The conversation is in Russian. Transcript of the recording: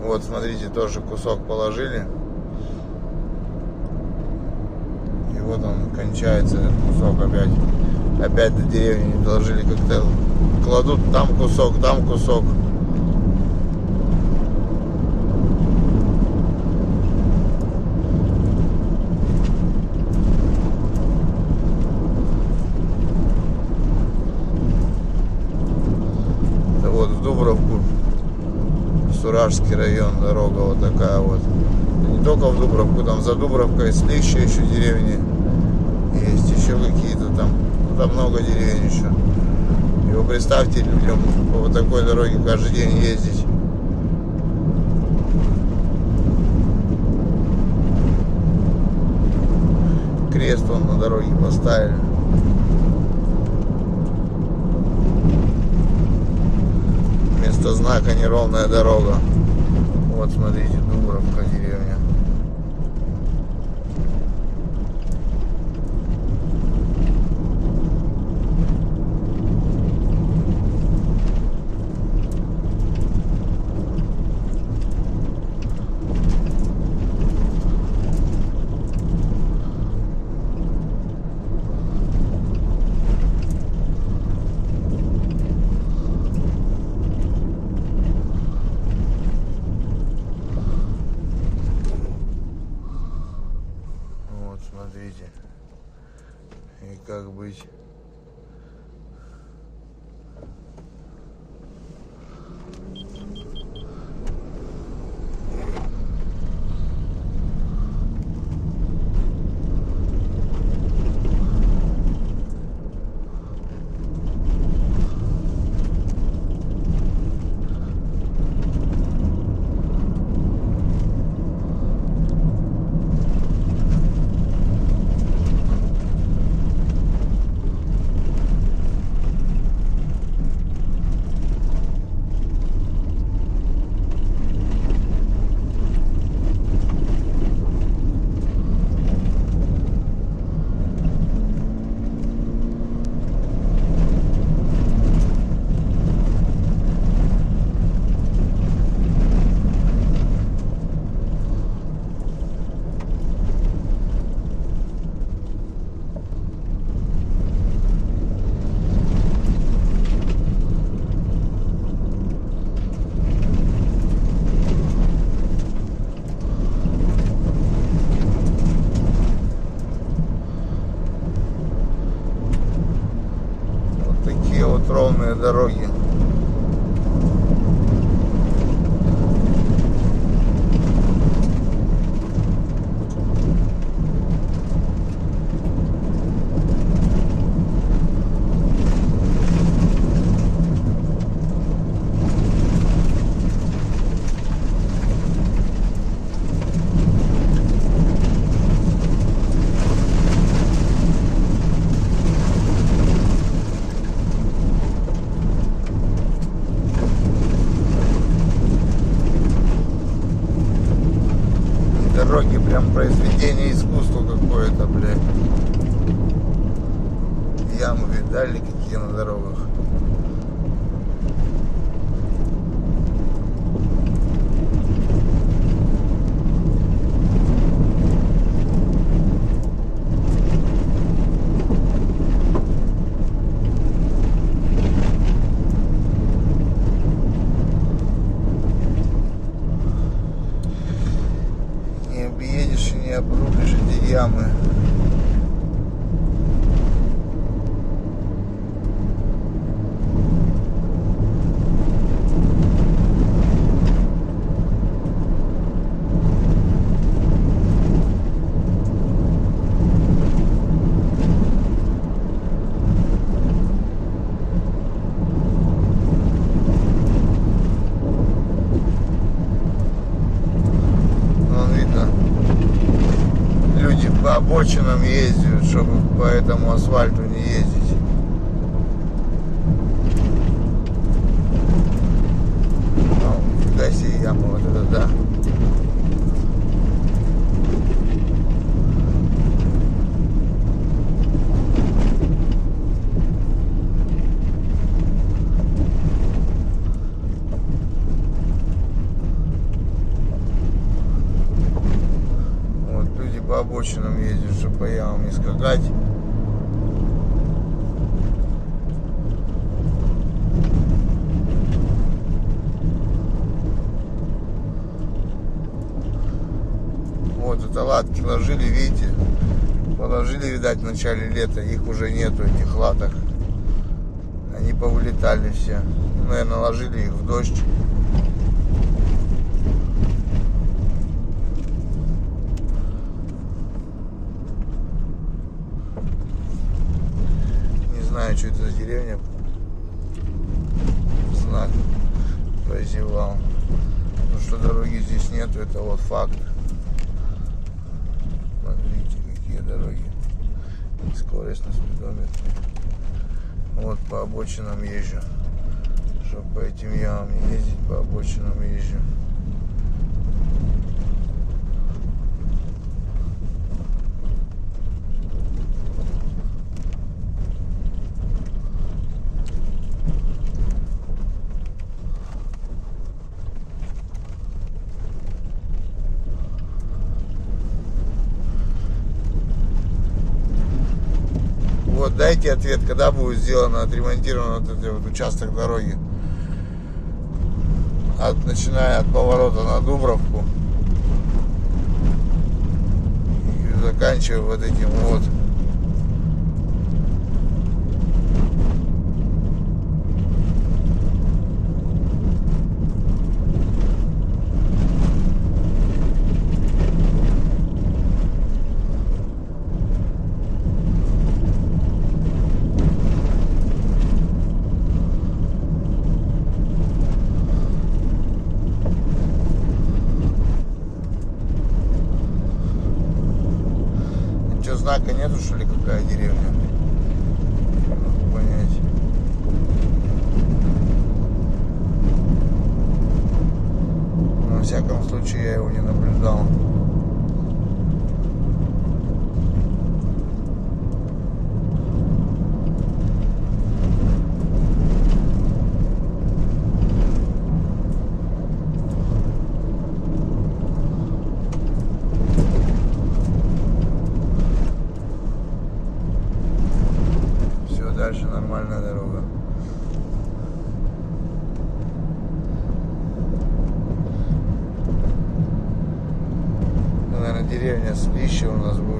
Вот, смотрите, тоже кусок положили. И вот он кончается, этот кусок опять. Опять до деревни не доложили, как-то кладут там кусок, там кусок. Это вот в Дубровку, Суражский район, дорога вот такая вот. Не только в Дубровку, там за Дубровкой Слища еще деревни есть, еще какие-то там. Там много деревень еще. И вы представьте людям по вот такой дороге каждый день ездить. Крест вон на дороге поставили. Вместо знака неровная дорога. Вот смотрите, Дубровка деревня. Смотрите, и как быть. Ровные дороги. Дороги прям произведение искусства какое-то, блядь. Ямы видали какие на дорогах. Не обрубишь эти ямы. По обочинам ездят, чтобы по этому асфальту не ездить. Ну, фига себе яма вот это, да. по обочинам ездит, чтобы по ямам не скакать. Вот это латки ложили, видите, положили, видать, в начале лета, их уже нету, этих латок. Они повылетали все. Наверное, ложили их в дождь. Не знаю, что это за деревня. Знак прозевал. Ну что дороги здесь нету, это вот факт. Смотрите, какие дороги. Скорость на спидометре. Вот по обочинам езжу. Чтобы по этим ямам не ездить, по обочинам езжу. Вот дайте ответ, когда будет сделано, отремонтирован вот этот вот участок дороги, начиная от поворота на Дубровку и заканчивая вот этим вот. Знака нету, что ли, какая деревня? Не могу понять. Но, во всяком случае, я его не наблюдал. Дальше нормальная дорога. Наверное, деревня Слище у нас будет.